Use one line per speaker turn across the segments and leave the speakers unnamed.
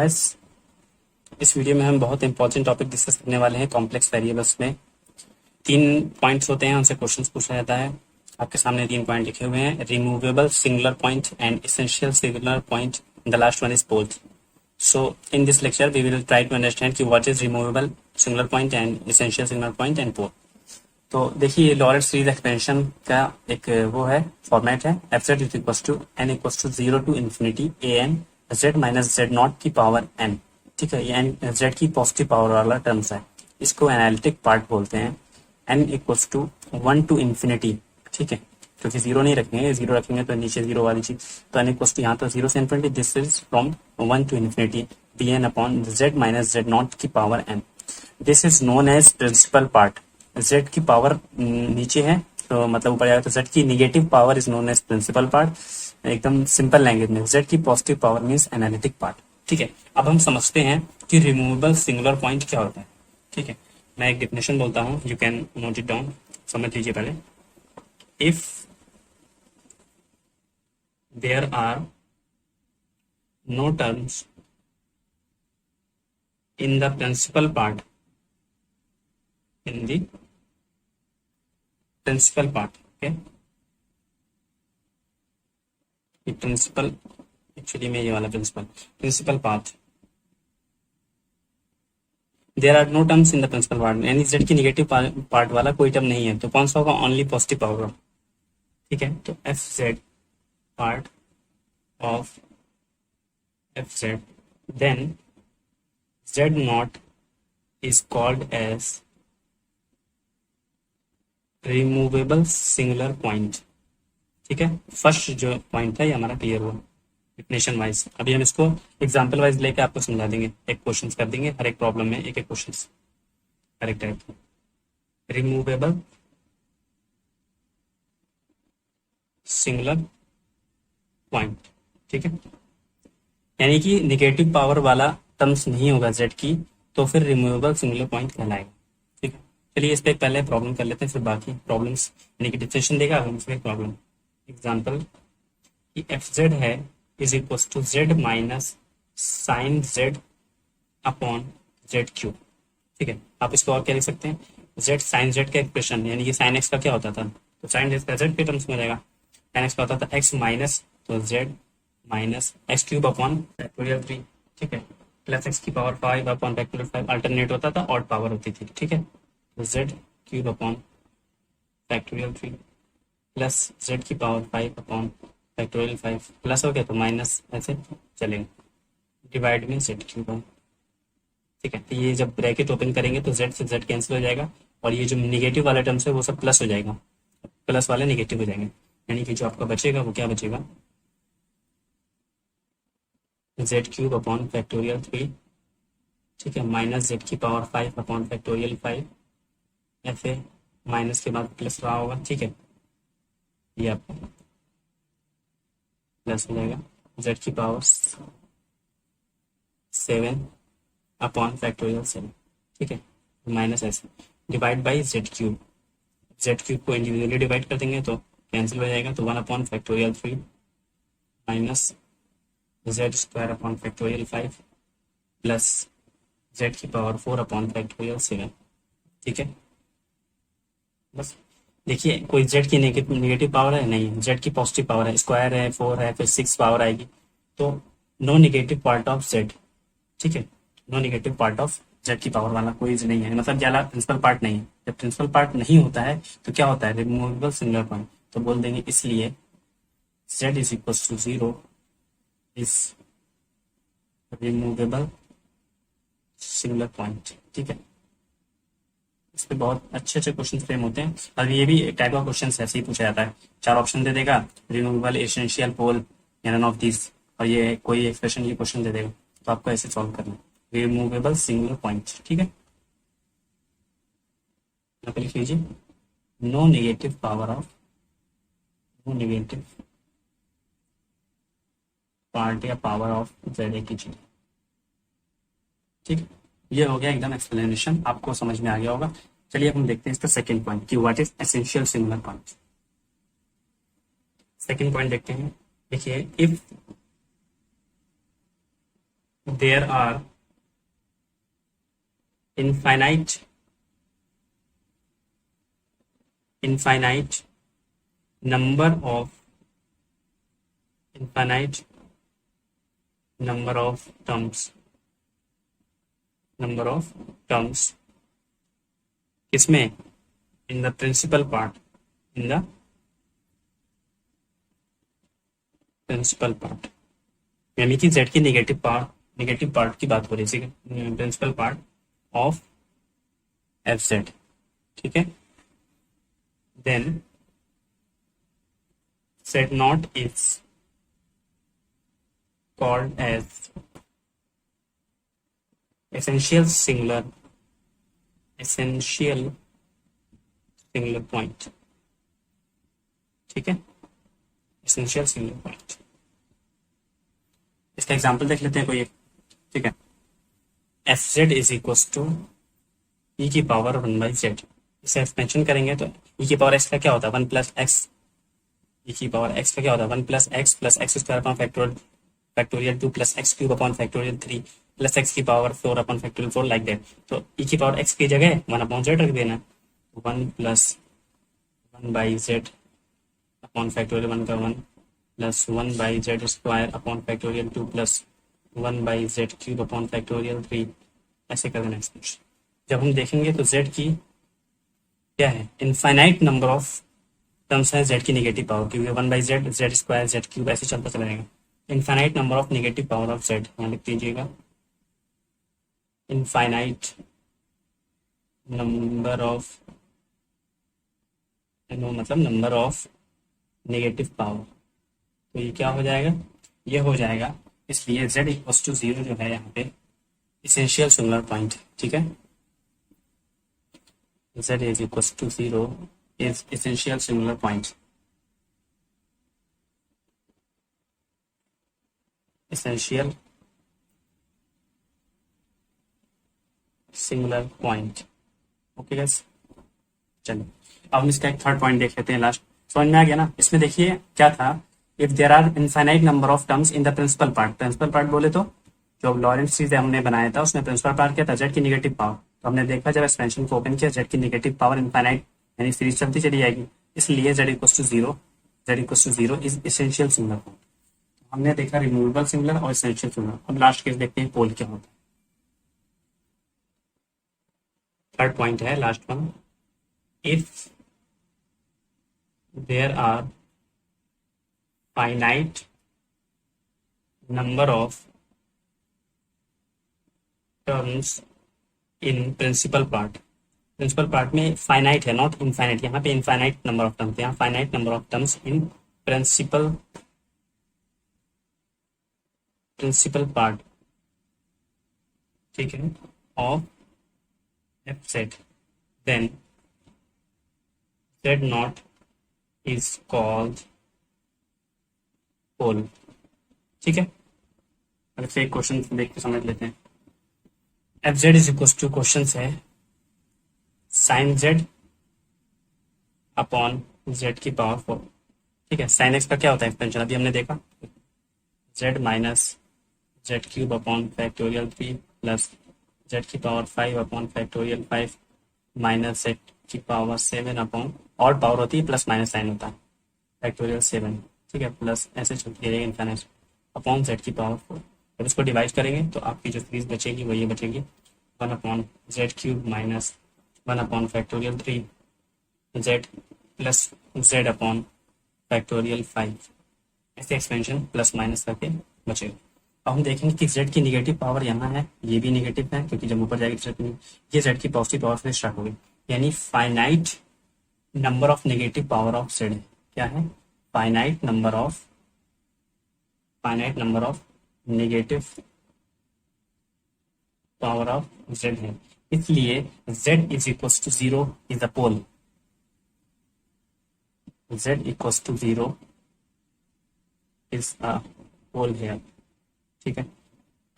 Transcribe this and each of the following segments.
Guys, इस video में हम बहुत इंपॉर्टेंट टॉपिक डिस्कस करने वाले हैं। कॉम्प्लेक्स वेरिएबल्स में 3 पॉइंट्स होते हैं, उनसे क्वेश्चंस पूछा जाता है। आपके सामने 3 पॉइंट लिखे हुए हैं: removable singular point and essential singular point, the last one is poles. So in this lecture we will try to understand कि what is removable singular point and essential singular point and pole. तो देखिए, Laurent series expansion का एक वो है, format है। F Z is equal to N equal to 0 to infinity A N Z minus Z naught की power N. ठीक है, ये एन जेड की पॉजिटिव पावर वाला टर्म्स है, इसको एनालिटिक पार्ट बोलते हैं। N equals to 1 to infinity, ठीक है, क्योंकि 0 नहीं रखेंगे, 0 रखेंगे तो नीचे 0 वाली चीज, तो एन इक्वल्स टू यहाँ तो 0 से infinity, this is from 1 to infinity b n upon z minus Z naught की power n. This is known as principal part. z की पावर नीचे है तो मतलब ऊपर जाएगा, तो z की negative power is known as principal part. एकदम सिंपल लैंग्वेज में z की positive power means analytic part. ठीक है, अब हम समझते हैं कि रिमूवेबल सिंगुलर पॉइंट क्या होता है। ठीक है, मैं एक डेफिनेशन बोलता हूं, you can note it down, समझ लीजिए पहले। If there are no terms in the principal part, in the principal part, okay, ये principal एक्चुअली में ये वाला principal path, there are no terms in the principal part, यानी z की negative part वाला कोई टर्म नहीं है, तो कौन सा होगा? Only positive power. ठीक है, तो F Z part of F Z, then Z naught is called as removable singular point. ठीक है, फर्स्ट जो पॉइंट था ये हमारा क्लियर हुआ डेफिनेशन वाइज। अभी हम इसको एग्जांपल वाइज लेके आपको समझा देंगे, एक क्वेश्चन कर देंगे, हर एक प्रॉब्लम में एक एक क्वेश्चन हर एक टाइप का। रिमूवेबल सिंगुलर पॉइंट, ठीक है, यानी कि निगेटिव पावर वाला टर्म्स नहीं होगा जेड की, तो फिर रिमूवेबल सिंगुलर पॉइंट कहलाएगा। ठीक है, चलिए इस पे पहले प्रॉब्लम कर लेते हैं, फिर बाकी प्रॉब्लम्स यानी कि डिफिनेशन देगा हम इसमें प्रॉब्लम। एग्जांपल कि एफ जेड है is equal to Z minus sine Z upon Z cube. ठीक है, आप इसको और क्या लिख सकते हैं? जेड साइन जेड का एक्सप्रेशन, यानी कि साइन एक्स का क्या होता था, तो साइन जेड का जेड के टर्म्स में रहेगा। साइन एक्स का होता था एक्स माइनस, तो Z minus X cube upon factorial 3। ठीक है, प्लस एक्स की पावर 5 अपॉन फैक्टोरियल 5, अल्टरनेट होता था, ऑड पावर होती थी। ठीक है, तो Z cube upon factorial 3 plus Z की पावर 5 अपॉन फैक्टोरियल 5, प्लस हो गया तो माइनस ऐसे चलेंगे, डिवाइड में जेड क्यूब है। ठीक है, तो ये जब ब्रैकेट ओपन करेंगे तो जेड से जेड कैंसिल हो जाएगा, और ये जो निगेटिव वाला टर्म्स है वो सब प्लस हो जाएगा, प्लस वाले निगेटिव हो जाएंगे, यानी कि जो आपका बचेगा वो क्या बचेगा? जेड क्यूब अपॉन फैक्टोरियल 3, ठीक है, माइनस जेड की पावर 5 अपॉन फैक्टोरियल 5, ऐसे माइनस के बाद प्लस रहा होगा। ठीक है, ये आपका प्लस हो जाएगा, जेड की पावर 7 अपॉन फैक्टोरियल 7। ठीक है, माइनस ऐसे डिवाइड बाई जेड क्यूब को इंडिविजुअली डिवाइड कर देंगे तो कैंसिल हो जाएगा, तो 1 upon factorial 3 minus Z square upon factorial 5 plus Z की पावर 4 अपॉन फैक्टोरियल 7। ठीक है, बस देखिए, कोई जेड की नेगेटिव पावर है नहीं, जेड की पॉजिटिव पावर है, स्क्वायर है, 4 है, फिर 6 पावर आएगी, तो no negative part of Z. ठीक है, no negative part of Z की पावर वाला कोई नहीं है, मतलब ज्यादा प्रिंसिपल पार्ट नहीं है। जब प्रिंसिपल पार्ट नहीं होता है तो क्या होता है? Removable singular point. तो बोल देंगे इसलिए Z is equal to 0 is removable singular point. ठीक है, इस पे बहुत अच्छे अच्छे क्वेश्चन फ्रेम होते हैं, और ये भी एक टाइप का क्वेश्चन ऐसे ही पूछा जाता है। 4 ऑप्शन दे देगा, removable, essential, pole, none of this, और ये कोई एक्सप्रेशन, ये क्वेश्चन दे देगा, तो आपको ऐसे सॉल्व करना है। रिमूवेबल सिंगुलर पॉइंट, ठीक है, यहाँ पे लिख लीजिए, no negative power of, no negative part या पावर ऑफ जेड एक ही चीज। ठीक है, ये हो गया एकदम एक्सप्लेनेशन, आपको समझ में आ गया होगा। चलिए अब हम देखते हैं इसका सेकंड पॉइंट कि what is essential singular point. Second point देखते हैं। देखिए, if there are infinite infinite number of infinite number of terms किसमें in the principal part in the principal part यानी कि z की नेगेटिव पार्ट की बात हो रही है principal part of F Z ठीक है then z naught is called as essential singular point ठीक है essential singular point इसका एग्जांपल देख लेते हैं कोई एक ठीक है F Z is equal to e की पावर 1/z इसे एक्सपेंशन करेंगे तो ई की पावर एक्स का क्या होता है 1 + x ई की पावर एक्स का क्या होता है 1 + x + x² upon factorial 2 + x³ upon factorial 3 + x की power 4 upon factorial 4 like that तो ई की पावर x की जगह 1/z रख देना 1 + 1/z अपॉन फैक्टोरियल 1 का 1 + 1/z² upon factorial 2 + 1/z³ upon factorial 3 ऐसे कर देना एक्सपेंशन जब हम देखेंगे तो z की क्या है इनफाइनाइट नंबर ऑफ टर्म्स है z की नेगेटिव पावर क्योंकि 1/z z² z³ ऐसे चलता चला जाएगा infinite number of negative power of z यहाँ लिख दीजिएगा इनफाइनाइट नंबर ऑफ मतलब नंबर ऑफ नेगेटिव पावर तो ये क्या हो जाएगा ये हो जाएगा इसलिए z = 0 जो है यहाँ पे इसेंशियल सिंगुलर पॉइंट ठीक है z = 0 is essential singular point essential singular point okay guys चलिए अब हम इसका एक थर्ड पॉइंट देख लेते हैं लास्ट समझ में आ गया ना इसमें देखिए क्या था if there are infinite number of terms in the principal part बोले तो जो लॉरेंट सीरीज हमने बनाया था उसमें प्रिंसिपल पार्ट क्या था z की नेगेटिव पावर तो हमने देखा जब एक्सपेंशन को ओपन किया z की नेगेटिव पावर इनफाइनाइट यानी सीरीज चलती चली जाएगी इसलिए z = 0 is essential singular point हमने देखा रिमूवेबल सिंगुलर और एसेंशियल सिंगुलर अब लास्ट केस देखते हैं पोल क्या होता है थर्ड पॉइंट है last one if there are finite number of terms in principal part में फाइनाइट है नॉट इनफाइनाइट यहाँ पे इनफाइनाइट नंबर ऑफ टर्म्स यहाँ finite number of terms in principal part ठीक है of F Z then z naught is called pole ठीक है अब से एक क्वेश्चन देख के समझ लेते हैं F Z is equal to question है साइन जेड अपॉन जेड की पावर 4 ठीक है साइन एक्स का क्या होता है एक्सपेंशन अभी हमने देखा z minus z³ upon factorial 3 plus z की power 5 upon factorial 5 minus z की पावर 7 अपॉन और पावर होती है प्लस माइनस साइन होता है फैक्टोरियल 7 ठीक है प्लस ऐसे चलती रहेगी इनफाइनाइट अपॉन z की पावर 4 जब इसको डिवाइड करेंगे तो आपकी जो सीरीज बचेगी वो ये बचेगी 1 upon z³ minus 1 upon factorial 3 z plus z upon factorial 5 ऐसे एक्सपेंशन प्लस माइनस करके बचेगा अब हम देखेंगे कि z की नेगेटिव पावर यहाँ है ये भी नेगेटिव है क्योंकि जब ऊपर जाएगी तो ये z की पॉजिटिव पावर से स्टार्ट होगी यानी finite number of negative power of z क्या है finite number of negative power of z है इसलिए z = 0 is a pole z = 0 is a pole है ठीक है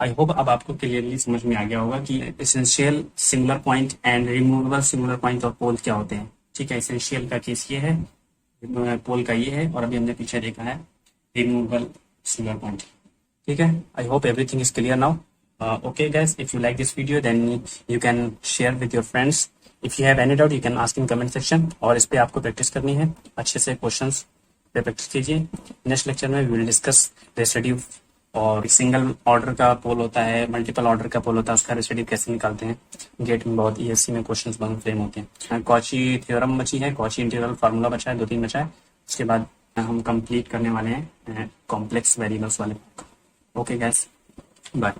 आई होप अब आपको क्लियरली समझ में आ गया होगा कि essential singular point and removable singular point और पोल क्या होते हैं ठीक है एसेंशियल का केस ये है पोल का ये है और अभी हमने पीछे देखा है रिमूवेबल सिंगुलर पॉइंट ठीक है I hope everything is clear now Okay guys, if you like this video then you can share with your friends. If you have any doubt you can ask in comment section. और इस पे आपको practice करनी है, अच्छे से questions पे practice कीजिए. नेक्स्ट लेक्चर में वी विल डिस्कस रेसिड्यू और सिंगल ऑर्डर का पोल होता है, मल्टीपल ऑर्डर का पोल होता है, उसका रेसिड्यू कैसे निकालते हैं. गेट में बहुत ईएससी में क्वेश्चंस बहुत फ्रेम होते हैं. कॉची थ्योरम बची है, कॉची इंटीग्रल फार्मूला बचा है, 2-3 बचा है. उसके बाद हम कंप्लीट करने वाले हैं कॉम्प्लेक्स वेरिएबल्स वाले. Okay guys, bye.